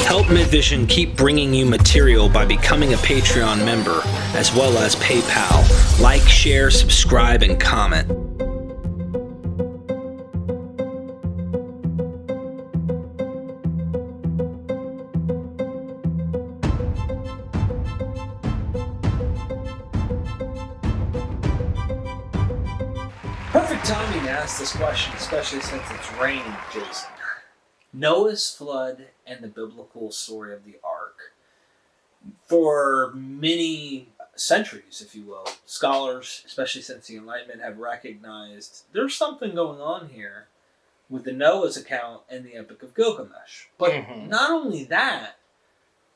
Help MythVision keep bringing you material by becoming a Patreon member, as well as PayPal. Like, share, subscribe, and comment. Perfect timing to ask this question, especially since it's raining, Jason. Noah's flood and the biblical story of the ark. For many centuries, if you will, scholars, especially since the Enlightenment, have recognized there's something going on here with the Noah's account and the Epic of Gilgamesh. But not only that,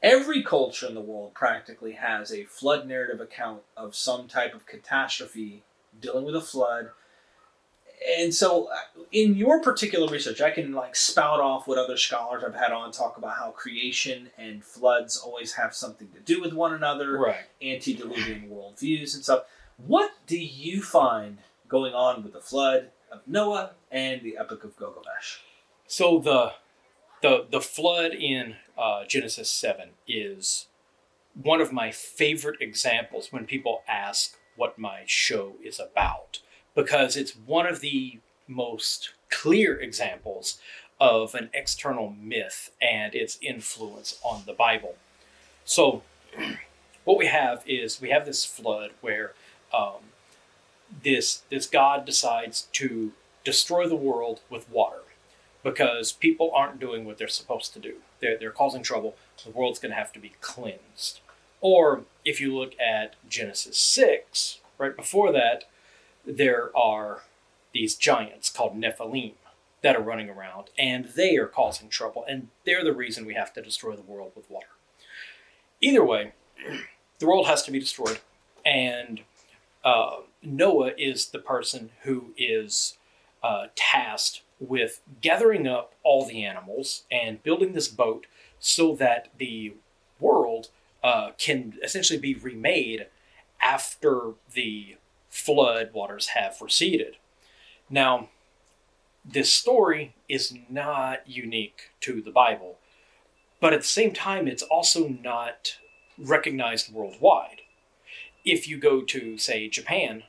every culture in the world practically has a flood narrative account of some type of catastrophe dealing with a flood. And so, in your particular research, I can spout off what other scholars I've had on talk about how creation and floods always have something to do with one another, right? Antediluvian worldviews and stuff. What do you find going on with the flood of Noah and the Epic of Gilgamesh? So the flood in Genesis 7 is one of my favorite examples when people ask what my show is about, because it's one of the most clear examples of an external myth and its influence on the Bible. So what we have is this flood where this God decides to destroy the world with water because people aren't doing what they're supposed to do. They're causing trouble. The world's going to have to be cleansed. Or if you look at Genesis 6, right before that, there are these giants called Nephilim that are running around, and they are causing trouble, and they're the reason we have to destroy the world with water. Either way, the world has to be destroyed, and Noah is the person who is tasked with gathering up all the animals and building this boat so that the world can essentially be remade after the flood waters have receded. Now, this story is not unique to the Bible, but at the same time, it's also not recognized worldwide. If you go to, say, Japan,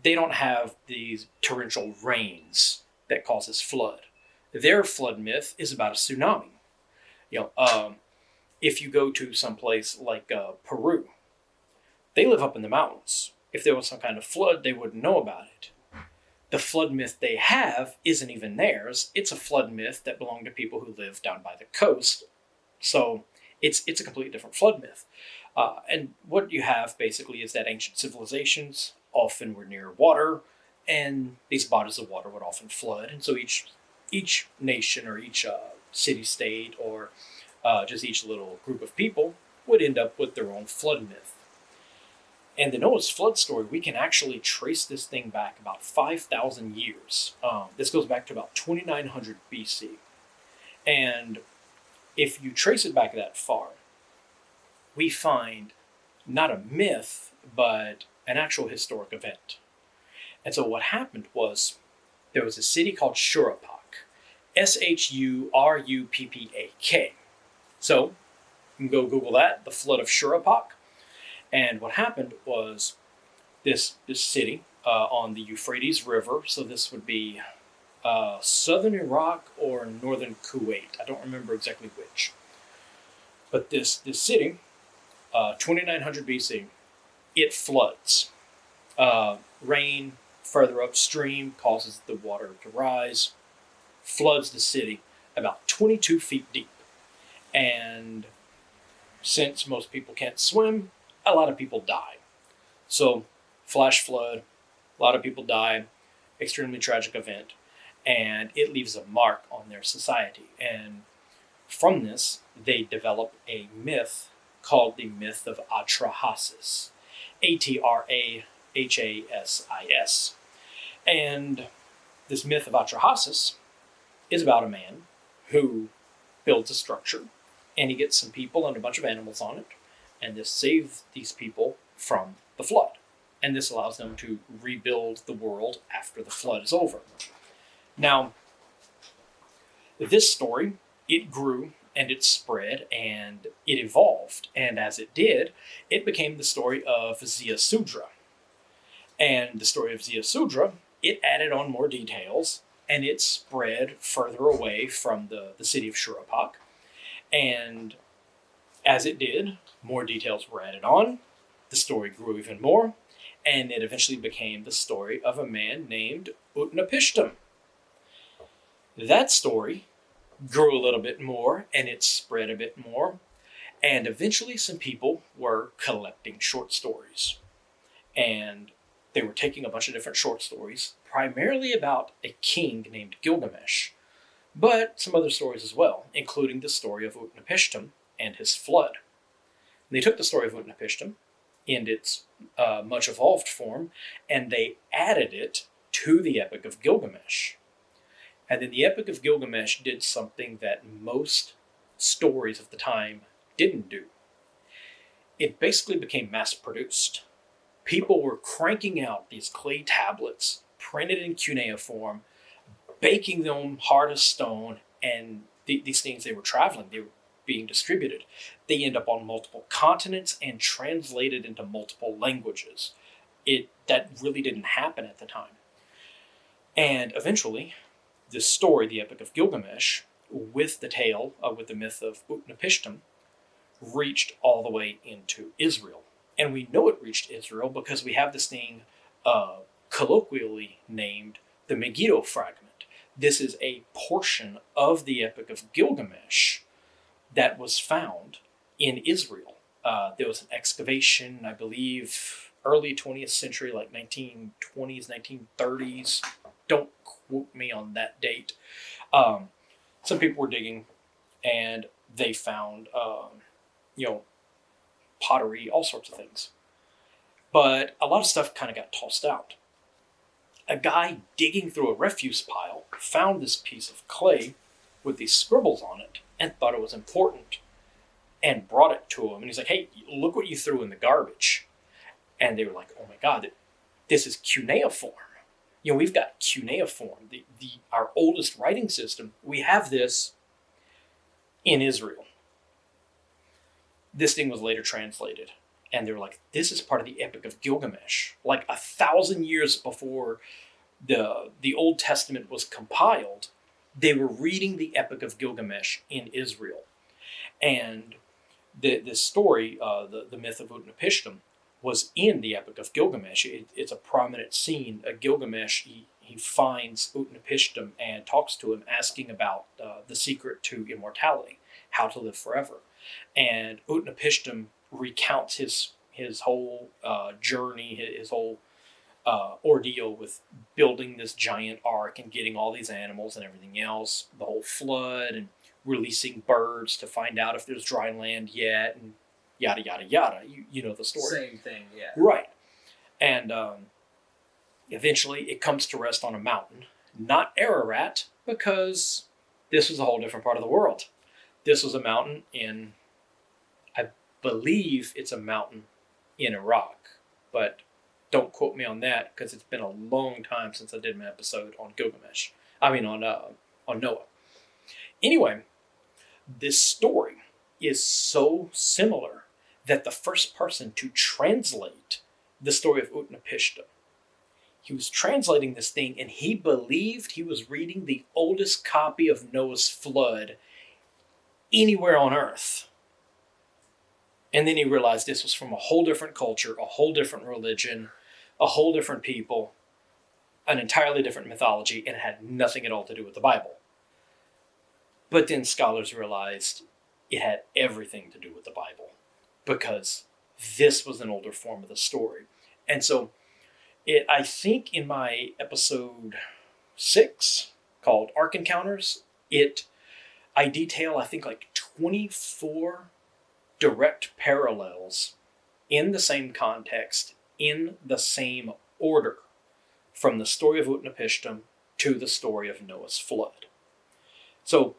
they don't have these torrential rains that causes flood. Their flood myth is about a tsunami. If you go to some place like Peru, they live up in the mountains. If there was some kind of flood, they wouldn't know about it. The flood myth they have isn't even theirs. It's a flood myth that belonged to people who live down by the coast. So it's a completely different flood myth. And what you have basically is that ancient civilizations often were near water, and these bodies of water would often flood. And so each nation or each city-state or just each little group of people would end up with their own flood myth. And the Noah's flood story, we can actually trace this thing back about 5,000 years. This goes back to about 2900 BC. And if you trace it back that far, we find not a myth, but an actual historic event. And so what happened was there was a city called Shuripak, Shuruppak. So you can go Google that, the Flood of Shuripak. And what happened was this city on the Euphrates River, so this would be southern Iraq or northern Kuwait. I don't remember exactly which. But this city, 2900 BC, it floods. Rain further upstream causes the water to rise, floods the city about 22 feet deep. And since most people can't swim, a lot of people die. So, flash flood, a lot of people die, extremely tragic event, and it leaves a mark on their society. And from this, they develop a myth called the Myth of Atrahasis, Atrahas. And this Myth of Atrahasis is about a man who builds a structure, and he gets some people and a bunch of animals on it, and this saves these people from the flood. And this allows them to rebuild the world after the flood is over. Now, this story, it grew and it spread, and it evolved. And as it did, it became the story of Ziusudra. And the story of Ziusudra, it added on more details, and it spread further away from the city of Shuripak. And as it did, more details were added on, the story grew even more, and it eventually became the story of a man named Utnapishtim. That story grew a little bit more, and it spread a bit more, and eventually some people were collecting short stories. And they were taking a bunch of different short stories, primarily about a king named Gilgamesh, but some other stories as well, including the story of Utnapishtim and his flood. They took the story of Utnapishtim in its much evolved form, and they added it to the Epic of Gilgamesh. And then the Epic of Gilgamesh did something that most stories of the time didn't do. It basically became mass-produced. People were cranking out these clay tablets, printed in cuneiform, baking them hard as stone, and these things, they were traveling, they were being distributed. They end up on multiple continents and translated into multiple languages. That really didn't happen at the time. And eventually, this story, the Epic of Gilgamesh, with the tale, with the myth of Utnapishtim, reached all the way into Israel. And we know it reached Israel because we have this thing colloquially named the Megiddo Fragment. This is a portion of the Epic of Gilgamesh that was found in Israel. There was an excavation, I believe, early 20th century, like 1920s, 1930s. Don't quote me on that date. Some people were digging, and they found, pottery, all sorts of things. But a lot of stuff kind of got tossed out. A guy digging through a refuse pile found this piece of clay with these scribbles on it and thought it was important and brought it to him. And he's like, hey, look what you threw in the garbage. And they were like, oh my God, this is cuneiform. We've got cuneiform, our oldest writing system. We have this in Israel. This thing was later translated. And they were like, this is part of the Epic of Gilgamesh. Like 1,000 years before the Old Testament was compiled, they were reading the Epic of Gilgamesh in Israel. And this story, the myth of Utnapishtim, was in the Epic of Gilgamesh. It's a prominent scene. Gilgamesh, he finds Utnapishtim and talks to him, asking about the secret to immortality, how to live forever. And Utnapishtim recounts his whole journey, his whole ordeal with building this giant ark and getting all these animals and everything else, the whole flood, and releasing birds to find out if there's dry land yet, and yada, yada, yada. You know the story. Same thing, yeah. Right. And eventually it comes to rest on a mountain. Not Ararat, because this was a whole different part of the world. This was a mountain in, I believe it's a mountain in Iraq, but don't quote me on that because it's been a long time since I did my episode on Gilgamesh. On Noah. Anyway, this story is so similar that the first person to translate the story of Utnapishtim, he was translating this thing and he believed he was reading the oldest copy of Noah's flood anywhere on earth. And then he realized this was from a whole different culture, a whole different religion, a whole different people, an entirely different mythology, and it had nothing at all to do with the Bible. But then scholars realized it had everything to do with the Bible, because this was an older form of the story. And so I think in my episode 6 called Ark Encounters, I detail, I think, like 24 direct parallels in the same context, in the same order, from the story of Utnapishtim to the story of Noah's flood. So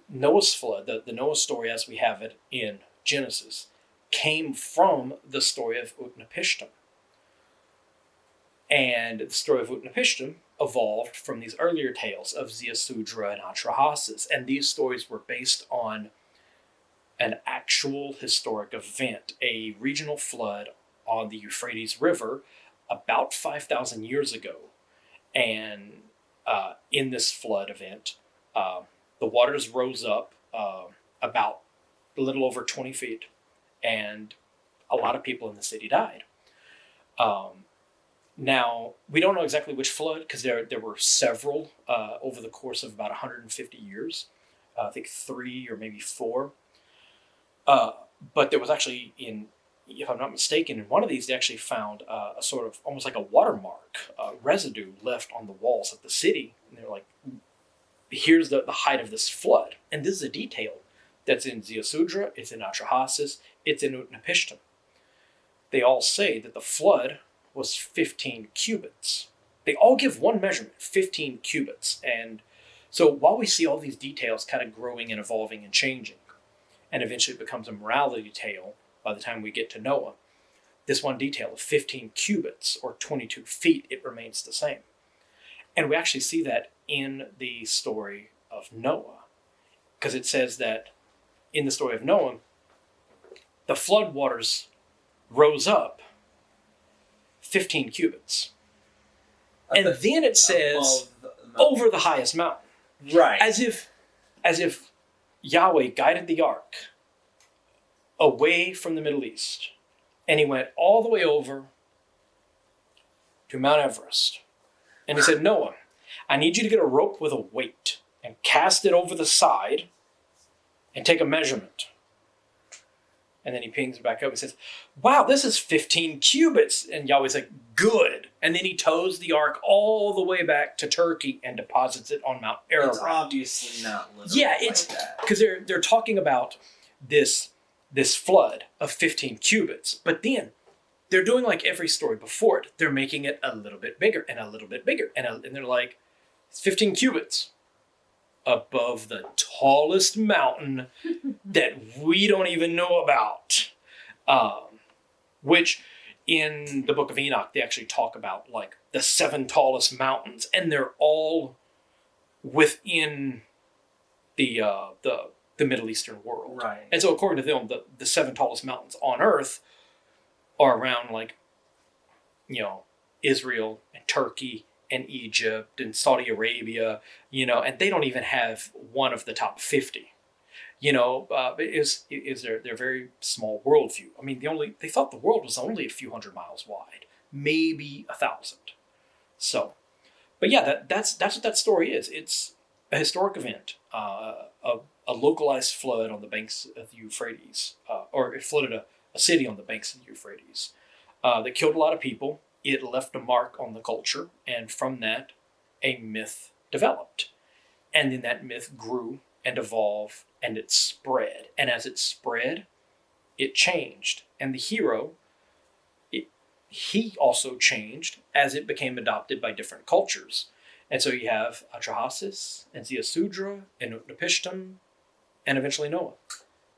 Noah's flood, the Noah story as we have it in Genesis, came from the story of Utnapishtim. And the story of Utnapishtim evolved from these earlier tales of Ziusudra and Atrahasis, and these stories were based on an actual historic event, a regional flood on the Euphrates River about 5,000 years ago. And in this flood event, the waters rose up about a little over 20 feet, and a lot of people in the city died. Now, we don't know exactly which flood, because there were several over the course of about 150 years. I think 3 or maybe 4. But there was actually, if I'm not mistaken, in one of these, they actually found a sort of almost like a watermark residue left on the walls of the city. And they're like, here's the height of this flood. And this is a detail that's in Ziusudra, it's in Atrahasis, it's in Utnapishtim. They all say that the flood was 15 cubits. They all give one measurement, 15 cubits. And so while we see all these details kind of growing and evolving and changing, and eventually it becomes a morality tale by the time we get to Noah, this one detail of 15 cubits or 22 feet, it remains the same. And we actually see that in the story of Noah, because it says that in the story of Noah, the flood waters rose up 15 cubits. And then it says over the highest mountain. Right. As if Yahweh guided the ark away from the Middle East, and he went all the way over to Mount Everest. And he said, Noah, I need you to get a rope with a weight and cast it over the side and take a measurement. And then he pings it back up and says, wow, this is 15 cubits. And Yahweh's like, good. And then he tows the ark all the way back to Turkey and deposits it on Mount Ararat. It's obviously not literal. Yeah, it's because they're talking about this flood of 15 cubits. But then they're doing like every story before it. They're making it a little bit bigger and a little bit bigger. And they're like, it's 15 cubits above the tallest mountain that we don't even know about. Which in the book of Enoch, they actually talk about like the 7 tallest mountains, and they're all within the Middle Eastern world. Right. And so according to them, the 7 tallest mountains on earth are around like, Israel and Turkey and Egypt and Saudi Arabia, and they don't even have one of the top 50. Is their very small worldview. I mean, they thought the world was only a few hundred miles wide, maybe 1,000. So, but yeah, that's what that story is. It's a historic event, a localized flood on the banks of the Euphrates, or it flooded a city on the banks of the Euphrates, that killed a lot of people. It left a mark on the culture, and from that, a myth developed. And then that myth grew and evolved, and it spread. And as it spread, it changed. And the hero, he also changed as it became adopted by different cultures. And so you have Atrahasis, and Ziusudra, and Utnapishtim, and eventually Noah.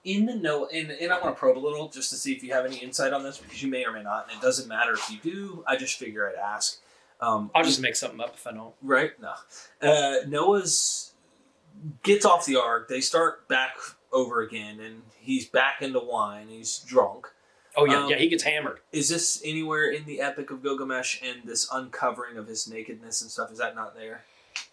In the Noah, and I want to probe a little just to see if you have any insight on this, because you may or may not, and it doesn't matter if you do. I just figure I'd ask. I'll just make something up if I don't. Right? No. Noah's gets off the ark. They start back over again, and he's back into wine. He's drunk. Oh, yeah, he gets hammered. Is this anywhere in the Epic of Gilgamesh, and this uncovering of his nakedness and stuff, is that not there?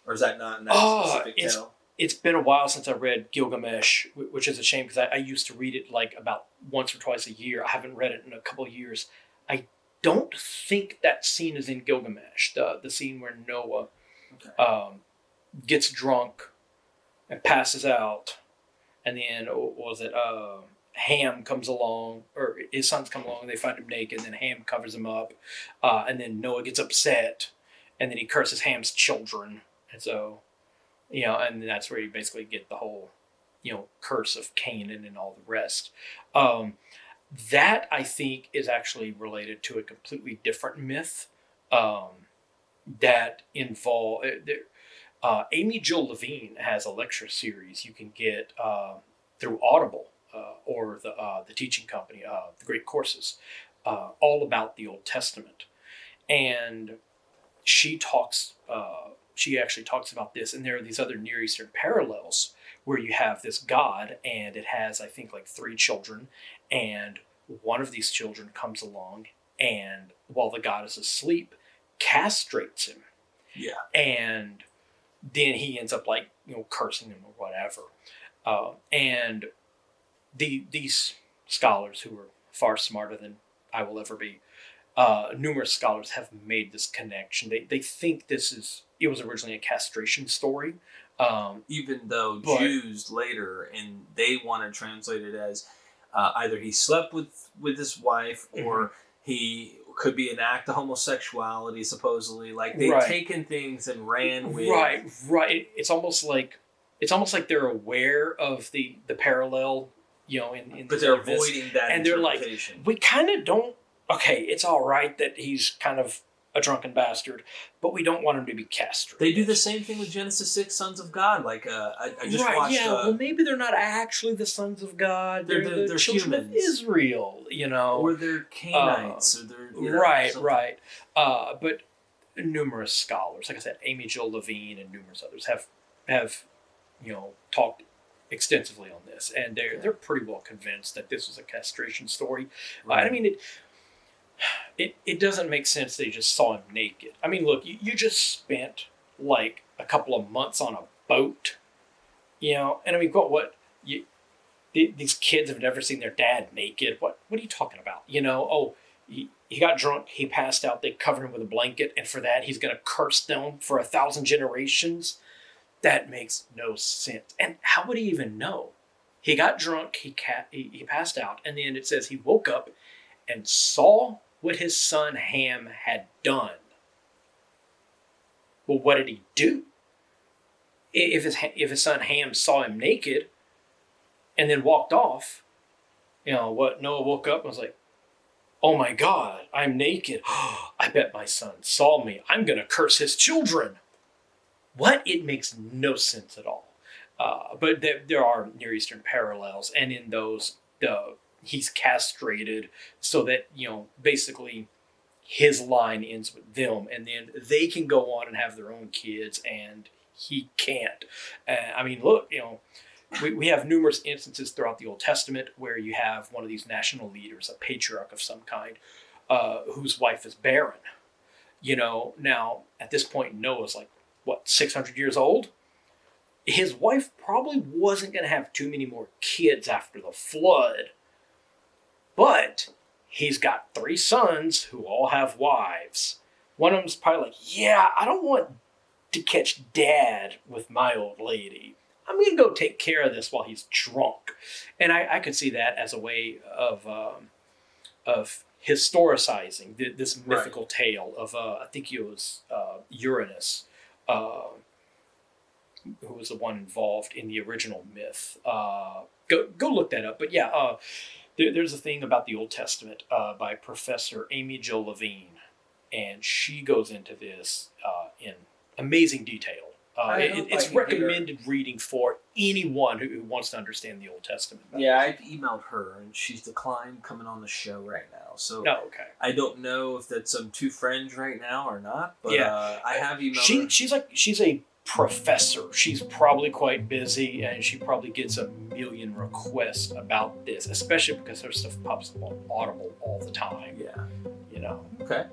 Or is that not in that specific tale? It's been a while since I read Gilgamesh, which is a shame because I used to read it like about once or twice a year. I haven't read it in a couple of years. I don't think that scene is in Gilgamesh, the scene where Noah gets drunk and passes out, and then Ham comes along, or his sons come along, and they find him naked, and then Ham covers him up, and then Noah gets upset, and then he curses Ham's children, and so... and that's where you basically get the whole, curse of Canaan and all the rest. That, I think, is actually related to a completely different myth that involve... Amy Jill Levine has a lecture series you can get through Audible or the teaching company, the Great Courses, all about the Old Testament. And she talks. She actually talks about this, and there are these other Near Eastern parallels where you have this god, and it has, I think, like 3 children, and one of these children comes along, and while the god is asleep, castrates him. Yeah. And then he ends up like, cursing him or whatever. And these scholars, who are far smarter than I will ever be, numerous scholars have made this connection. They think it was originally a castration story. Even though Jews later, and they want to translate it as either he slept with his wife, or he could be an act of homosexuality, supposedly. Like, they've taken things and ran with... Right. It's almost like they're aware of the parallel, but they're avoiding that and they're like, we kind of don't... Okay, it's all right that he's kind of a drunken bastard, but we don't want him to be castrated. They do the same thing with Genesis 6, Sons of God. Like, I just watched... well, maybe they're not actually the sons of God. They're children humans. of Israel, Or they're Canaanites, or they're... Right. But numerous scholars, like I said, Amy Jill Levine and numerous others have talked extensively on this, and they're pretty well convinced that this was a castration story. Right. I mean, it doesn't make sense that you just saw him naked. I mean, look, you just spent like a couple of months on a boat, and I mean, these kids have never seen their dad naked. What are you talking about? He got drunk, he passed out, they covered him with a blanket, and for that he's going to curse them for 1,000 generations. That makes no sense. And how would he even know? He got drunk, he passed out, and then it says he woke up and saw what his son Ham had done. Well, what did he do? If his son Ham saw him naked and then walked off, what? Noah woke up and was like, oh my God, I'm naked. I bet my son saw me. I'm going to curse his children. What? It makes no sense at all. But there are Near Eastern parallels, and in those, he's castrated so that, basically his line ends with them, and then they can go on and have their own kids, and he can't. I mean, look, we have numerous instances throughout the Old Testament where you have one of these national leaders, a patriarch of some kind, whose wife is barren. Now, at this point, Noah's like, 600 years old? His wife probably wasn't going to have too many more kids after the flood. But he's got 3 sons who all have wives. One of them's probably like, yeah, I don't want to catch dad with my old lady. I'm going to go take care of this while he's drunk. And I could see that as a way of historicizing this mythical tale of, I think it was Uranus, who was the one involved in the original myth. Go look that up. But yeah, there's a thing about the Old Testament by Professor Amy Jill Levine, and she goes into this in amazing detail. It's recommended reading for anyone who wants to understand the Old Testament. Yeah, I've emailed her, and she's declined coming on the show right now. So okay. I don't know if that's some 2 friends right now or not, but I have emailed her. She's a professor. She's probably quite busy, and she probably gets a million requests about this, especially because her stuff pops up on Audible all the time. Yeah. You know. Okay.